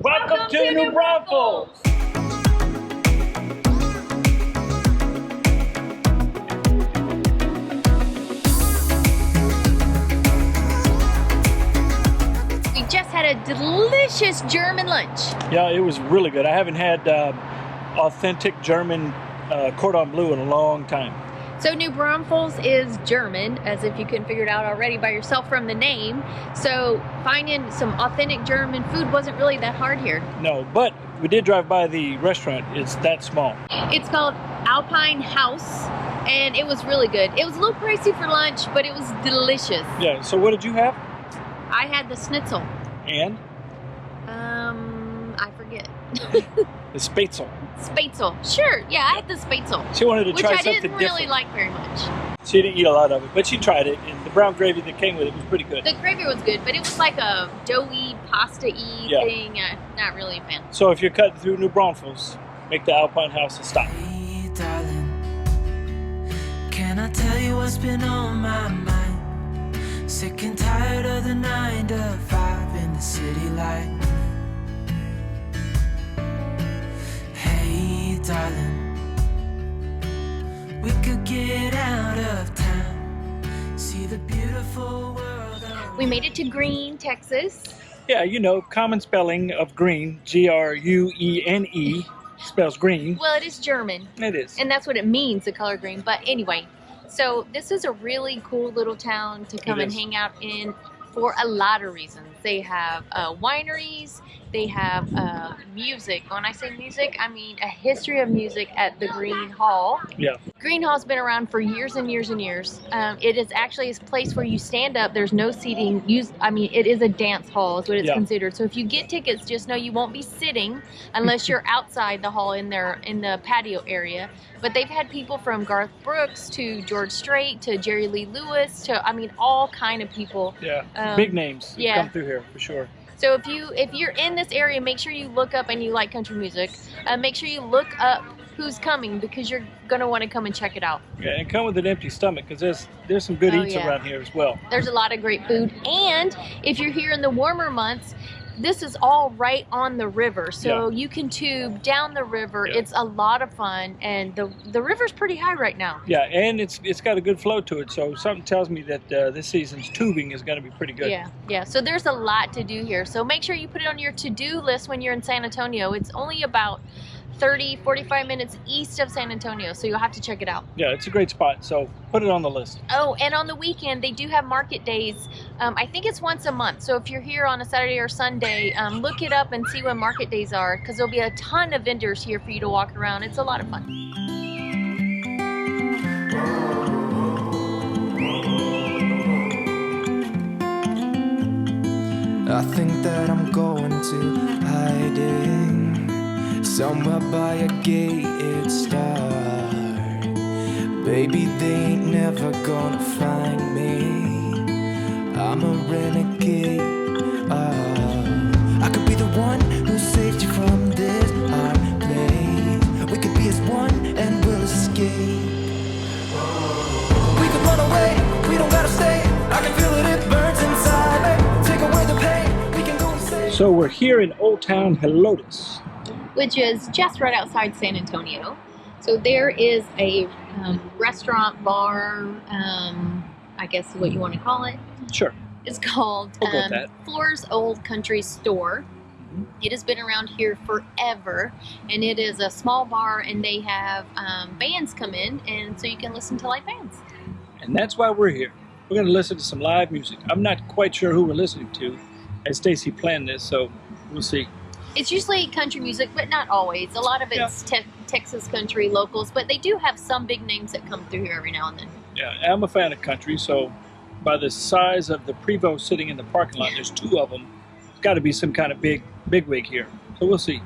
Welcome to New Braunfels! We just had a delicious German lunch. Yeah, it was really good. I haven't had authentic German cordon bleu in a long time. So New Braunfels is German, as if you couldn't figure it out already by yourself from the name. So finding some authentic German food wasn't really that hard here. No, but we did drive by the restaurant. It's that small. It's called Alpine House, and it was really good. It was a little pricey for lunch, but it was delicious. Yeah, so what did you have? I had the schnitzel. And? I forget. The spätzle. Spätzle. Sure, yeah, I had the spätzle. She wanted to which try I something didn't different. really like very much. She didn't eat a lot of it, but she tried it, and the brown gravy that came with it was pretty good. The gravy was good, but it was like a doughy, pasta-y thing. Not really a fan. So if you're cutting through New Braunfels, make the Alpine House a stop. Hey, darling, can I tell you what's been on my mind? Sick and tired of the 9 to 5 in the city life. Hey, darling, we could get out of town, see the beautiful world. We made it to Gruene, Texas. Yeah, you know, common spelling of green, G-R-U-E-N-E, spells green. Well, it is German, It is. and that's what it means, the color green. But anyway, so this is a really cool little town to come and hang out in for a lot of reasons. They have wineries, they have music. When I say music, I mean a history of music at the Gruene Hall. Yeah. Gruene Hall's been around for years and years and years. It is actually a place where you stand up. There's no seating. It is a dance hall is what it's considered. So if you get tickets, just know you won't be sitting unless you're outside the hall in the patio area. But they've had people from Garth Brooks to George Strait to Jerry Lee Lewis to all kind of people. Yeah. Big names come through here for sure. So if you're in this area, make sure you look up, and you like country music, make sure you look up who's coming, because you're gonna want to come and check it out. Yeah, and come with an empty stomach, because there's some good eats around here as well. There's a lot of great food, and if you're here in the warmer months, this is all right on the river, so you can tube down the river. It's a lot of fun, and the river's pretty high right now. Yeah, and it's got a good flow to it, so something tells me that this season's tubing is going to be pretty good. Yeah, so there's a lot to do here, so make sure you put it on your to-do list when you're in San Antonio. It's only about 30-45 minutes east of San Antonio, so you'll have to check it out. Yeah, it's a great spot, so put it on the list. Oh, and on the weekend they do have market days. I think it's once a month, so if you're here on a Saturday or Sunday, look it up and see when market days are, because there'll be a ton of vendors here for you to walk around. It's a lot of fun. I think that I'm going to hiding somewhere by a gated star. Baby, they ain't never gonna find me. I'm a renegade. I could be the one who saved you from this hard place. We could be as one and we'll escape. We could run away, we don't gotta stay. I can feel it, it burns inside me. Take away the pain, we can go and say. So we're here in Old Town Helotes, which is just right outside San Antonio. So there is a restaurant, bar, I guess what you want to call it. Sure. It's called Floor's Old Country Store. It has been around here forever, and it is a small bar, and they have bands come in, and so you can listen to live bands. And that's why we're here. We're going to listen to some live music. I'm not quite sure who we're listening to, as Stacy planned this, so we'll see. It's usually country music, but not always. A lot of it's Texas country locals, but they do have some big names that come through here every now and then. Yeah, I'm a fan of country, so by the size of the Prevost sitting in the parking lot, there's 2 of them. There's got to be some kind of big wig here, so we'll see.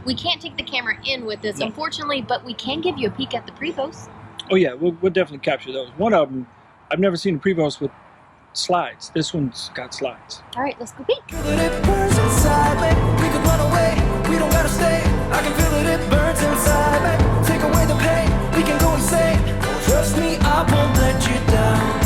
We can't take the camera in with this, unfortunately, but we can give you a peek at the Prevost. Oh yeah, we'll definitely capture those. One of them, I've never seen a Prevost with slides. This one's got slides. All right, let's go peek. It burns inside me. We could run away. We don't gotta stay. I can feel it. It burns inside me. Take away the pain. We can go insane. Trust me, I won't let you down.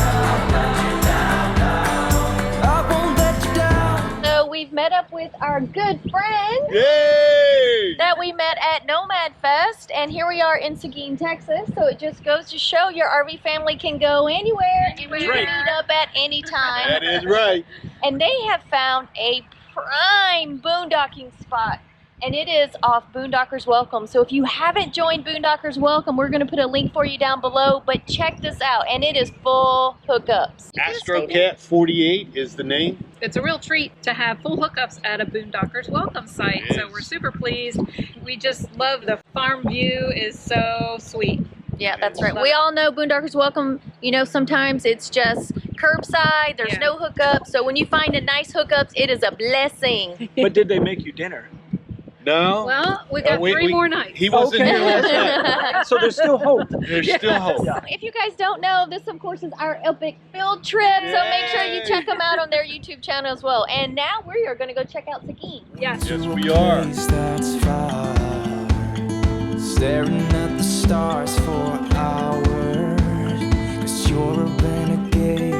I won't let you down. So we've met up with our our good friend Yay! that we met at Nomad Fest, and here we are in Seguin, Texas. So it just goes to show your RV family can go anywhere and we can meet up at any time. That is right. And they have found a prime boondocking spot, and it is off Boone Dockers Welcome. So if you haven't joined Boone Dockers Welcome, we're going to put a link for you down below, but check this out, and it is full hookups. AstroCat 48 is the name. It's a real treat to have full hookups at a Boone Dockers Welcome site, so we're super pleased. We just love the farm view, is so sweet. Yeah, that's right. We all know Boone Dockers Welcome, you know, sometimes it's just curbside, there's no hookups, so when you find a nice hookups, it is a blessing. But did they make you dinner? No. Well, we got three more nights. He wasn't here last night. So there's still hope. There's still hope. Yeah. If you guys don't know, this of course is our epic field trip, so make sure you check them out on their YouTube channel as well. And now we are going to go check out Seguin. Yes. Yes, we are. That's far, staring at the stars for hours, 'cause you're a renegade.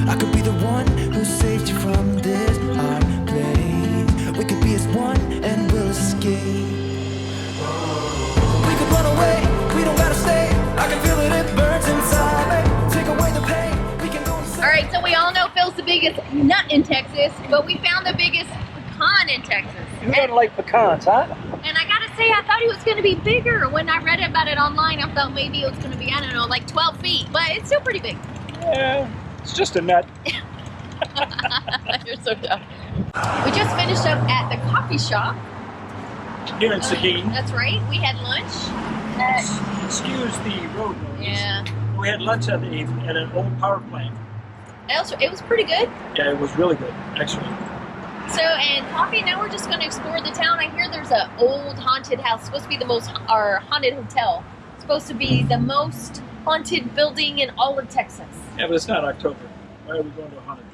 I could be the one who saved you from this hard place. We could be as one and we'll escape. We could run away, we don't gotta stay. I can feel it, it burns inside me. Take away the pain, we can go inside. All right, so we all know Phil's the biggest nut in Texas, but we found the biggest pecan in Texas. You gotta like pecans, huh? And I gotta say, I thought he was gonna be bigger. When I read about it online, I thought maybe it was gonna be, I don't know, like 12 feet, but it's still pretty big. Yeah, it's just a nut. You're so dumb. We just finished up at the coffee shop. Here in Seguin. That's right, we had lunch. Excuse the road noise. Yeah. We had lunch at an old power plant. It was pretty good. Yeah, it was really good, actually. So, and coffee, now we're just going to explore the town. I hear there's an old haunted house, supposed to be the most, or haunted hotel. It's supposed to be the most haunted building in all of Texas. Yeah, but it's not October. Why are we going to a haunted place?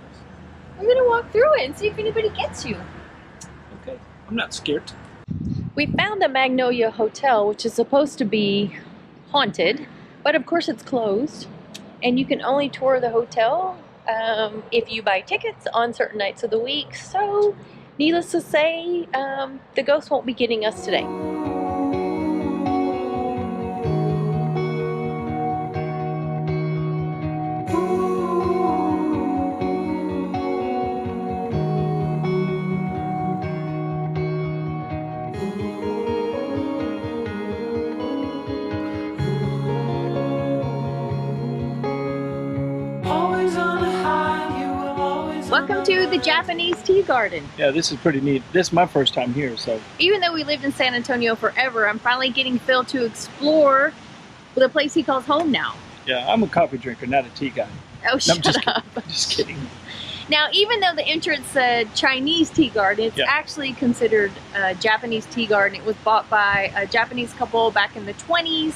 We're going to walk through it and see if anybody gets you. Okay, I'm not scared. We found a Magnolia Hotel, which is supposed to be haunted, but of course it's closed. And you can only tour the hotel if you buy tickets on certain nights of the week. So, needless to say, the ghost won't be getting us today. Welcome to the Japanese Tea Garden. Yeah, this is pretty neat. This is my first time here, so. Even though we lived in San Antonio forever, I'm finally getting Phil to explore the place he calls home now. Yeah, I'm a coffee drinker, not a tea guy. Oh, No, shut up. Just kidding. Now, even though the entrance said Chinese tea garden, it's actually considered a Japanese tea garden. It was bought by a Japanese couple back in the 20s.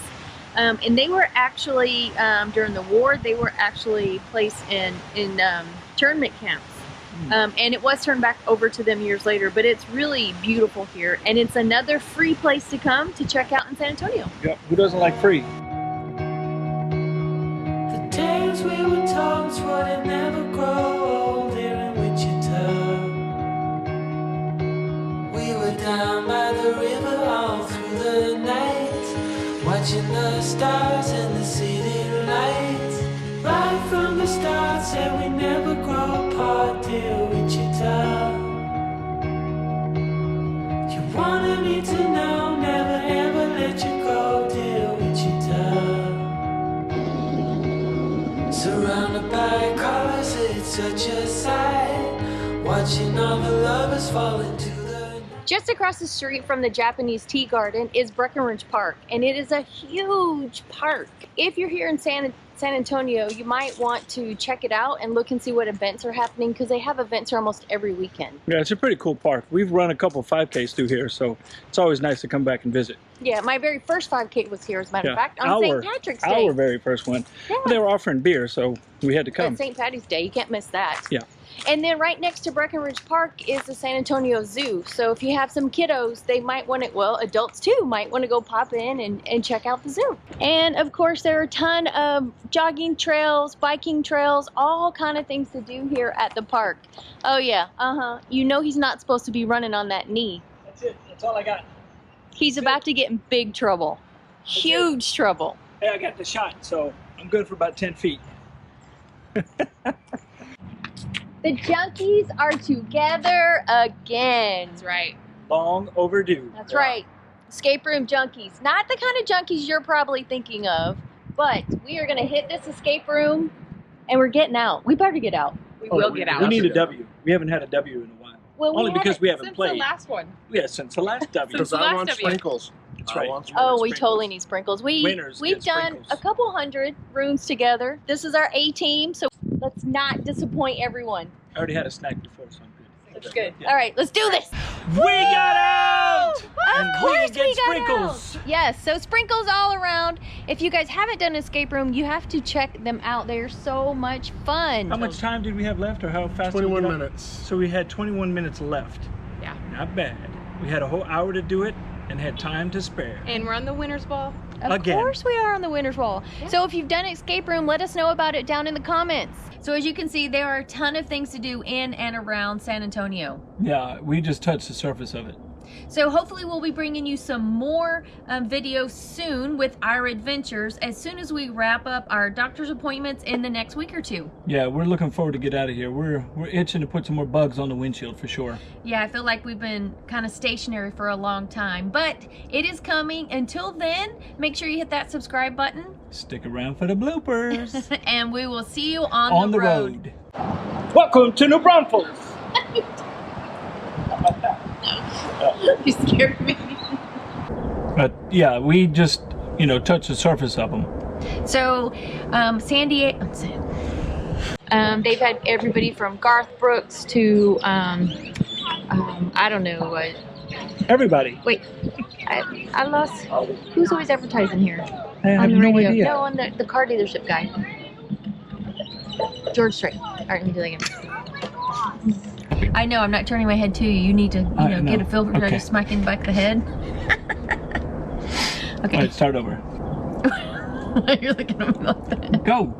And they were actually, during the war, they were actually placed in internment camps. And it was turned back over to them years later, but it's really beautiful here. And it's another free place to come to check out in San Antonio. Yeah, who doesn't like free? The days we were told would never grow old here in Wichita. We were down by the river all through the night, watching the stars and the city lights. Right from the start, said we never grow apart, dear Wichita. You wanted me to know, never ever let you go, dear Wichita. Surrounded by colors, it's such a sight, watching all the lovers fall into the... Just across the street from the Japanese Tea Garden is Breckenridge Park, and it is a huge park. If you're here in San Antonio, you might want to check it out and look and see what events are happening, because they have events here almost every weekend. Yeah, it's a pretty cool park. We've run a couple 5Ks through here, so it's always nice to come back and visit. Yeah, my very first 5K was here, as a matter of fact, on St. Patrick's Day. Our very first one. Yeah. They were offering beer, so we had to come. It's St. Patty's Day, you can't miss that. Yeah. And then right next to Breckenridge Park is the San Antonio Zoo. So if you have some kiddos, they might want to, well, adults too, might want to go pop in and check out the zoo. And of course, there are a ton of jogging trails, biking trails, all kind of things to do here at the park. Oh yeah, You know he's not supposed to be running on that knee. That's it. That's all I got. He's about to get in big trouble. Huge trouble. Hey, I got the shot, so I'm good for about 10 feet. The junkies are together again. That's right. Long overdue. That's right. Escape room junkies. Not the kind of junkies you're probably thinking of, but we are going to hit this escape room and we're getting out. We better get out. We will get out. We need a W. We haven't had a W in a while. Well, Only because we haven't Since played. the last one. Yeah, since the last W. Since Because the I last want W. sprinkles. That's I right. want some Oh, we sprinkles. totally need sprinkles. Winners We've get done sprinkles. a couple hundred rooms together. This is our A team, so let's not disappoint everyone. I already had a snack before, so I'm good. That's good. Yeah. All right, let's do this. We got out! Of And course we get we got sprinkles. out. Yes, so sprinkles all around. If you guys haven't done an escape room, you have to check them out. They're so much fun. How much time did we have left, or how fast did we 21 get out? minutes. So we had 21 minutes left. Yeah. Not bad. We had a whole hour to do it and had time to spare. And we're on the winner's ball. Of Again. course we are on the winner's wall. So if you've done an escape room, let us know about it down in the comments. So as you can see, there are a ton of things to do in and around San Antonio. Yeah, we just touched the surface of it. So hopefully we'll be bringing you some more videos soon with our adventures as soon as we wrap up our doctor's appointments in the next week or two. Yeah, we're looking forward to get out of here. We're itching to put some more bugs on the windshield for sure. Yeah, I feel like we've been kind of stationary for a long time, but it is coming. Until then, make sure you hit that subscribe button Stick around for the bloopers. and we will see you on, the road. Welcome to New Braunfels. You scared me. But yeah, we just, touched the surface of them. So, San Diego, they've had everybody from Garth Brooks to, I don't know, Everybody. wait, I lost, who's always advertising here? I have On the no radio. idea. No, on the car dealership guy. George Strait. All right, let me do that again. I know, I'm not turning my head to you. You need to, I know. get a feel for Okay. just smacking the back of the head. Okay. All right, start over. You're looking at me like that. Go.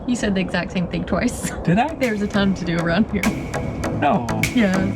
You said the exact same thing twice. Did I? There's a ton to do around here. No. Yeah.